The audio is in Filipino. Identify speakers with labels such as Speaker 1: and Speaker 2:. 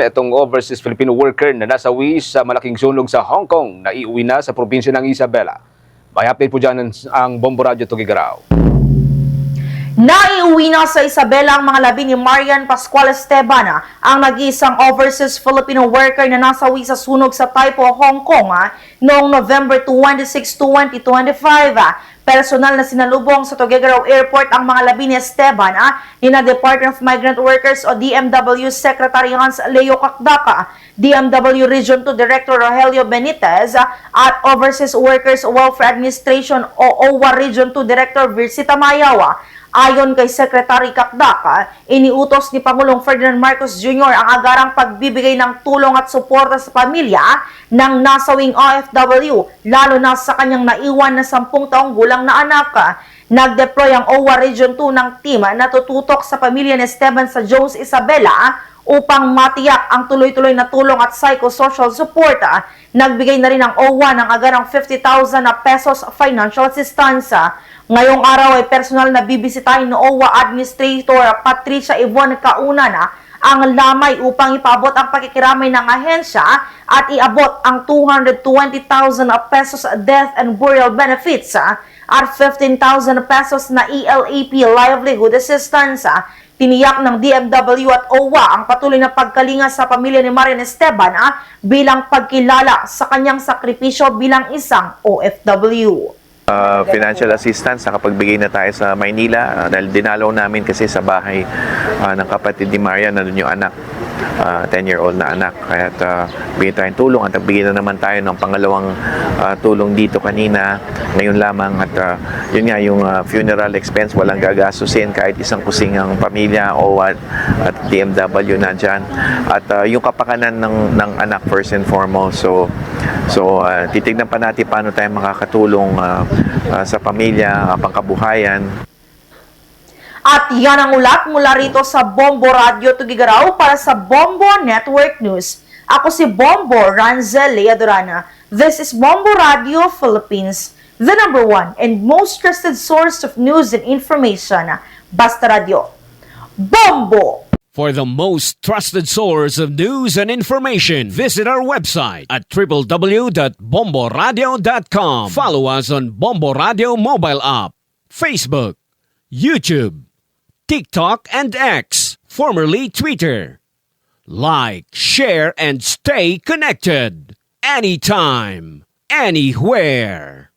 Speaker 1: Itong overseas Filipino worker na nasawi sa malaking sunog sa Hong Kong na iuwi na sa probinsya ng Isabela. May update po dyan ang Bombo Radio Tugigaraw.
Speaker 2: Naiuwi na sa Isabela ang mga labi ni Marian Pascual Esteban, ang nag-iisang overseas Filipino worker na nasawi sa sunog sa Taipo, Hong Kong noong November 26, 2025. Personal na sinalubong sa Tuguegarao Airport ang mga labi ni Esteban ni na Department of Migrant Workers o DMW Secretary Hans Leo Cacdaca, DMW Region 2 Director Rogelio Benitez at Overseas Workers Welfare Administration o OWA Region 2 Director Virsita Mayawa. Ayon kay Secretary Cacdaca, iniutos ni Pangulong Ferdinand Marcos Jr. ang agarang pagbibigay ng tulong at suporta sa pamilya ng nasawing OFW, lalo na sa kanyang naiwan na 10 taong gulang na anak. Nag-deploy ang OWA Region 2 ng team na tututok sa pamilya ni Esteban sa Jones Isabela upang matiyak ang tuloy-tuloy na tulong at psychosocial support. Nagbigay na rin ang OWA ng agarang 50,000 pesos financial assistance. Ngayong araw ay personal na bibisitahin ng OWA Administrator Patricia Yvonne Kaunan ang lamay upang ipaabot ang pakikiramay ng ahensya at iabot ang 220,000 pesos death and burial benefits at 15,000 pesos na ELAP livelihood assistance. Tiniyak ng DMW at OWA ang patuloy na pagkalinga sa pamilya ni Marian Esteban bilang pagkilala sa kanyang sakripisyo bilang isang OFW.
Speaker 3: Financial assistance, nakapagbigay na tayo sa Maynila dahil dinalaw namin kasi sa bahay ng kapatid ni Marian na yung anak, 10-year-old na anak. Kaya bigyan tayong tulong at bigyan na naman tayo ng pangalawang tulong dito kanina, ngayon lamang. At yun nga, yung funeral expense, walang gagastusin kahit isang kusingang pamilya o at DMW na dyan. At yung kapakanan ng anak first and foremost. So titignan pa natin paano tayo makakatulong sa pamilya, pangkabuhayan.
Speaker 2: At yan ang ulat mula rito sa Bombo Radio Tugigaraw para sa Bombo Network News. Ako si Bombo Ranzel Leadorana. This is Bombo Radio Philippines, the #1 and most trusted source of news and information. Basta Radio. Bombo!
Speaker 4: For the most trusted source of news and information, visit our website at www.bomboradio.com. Follow us on Bombo Radio mobile app, Facebook, YouTube, TikTok, and X, formerly Twitter. Like, share, and stay connected. Anytime, anywhere.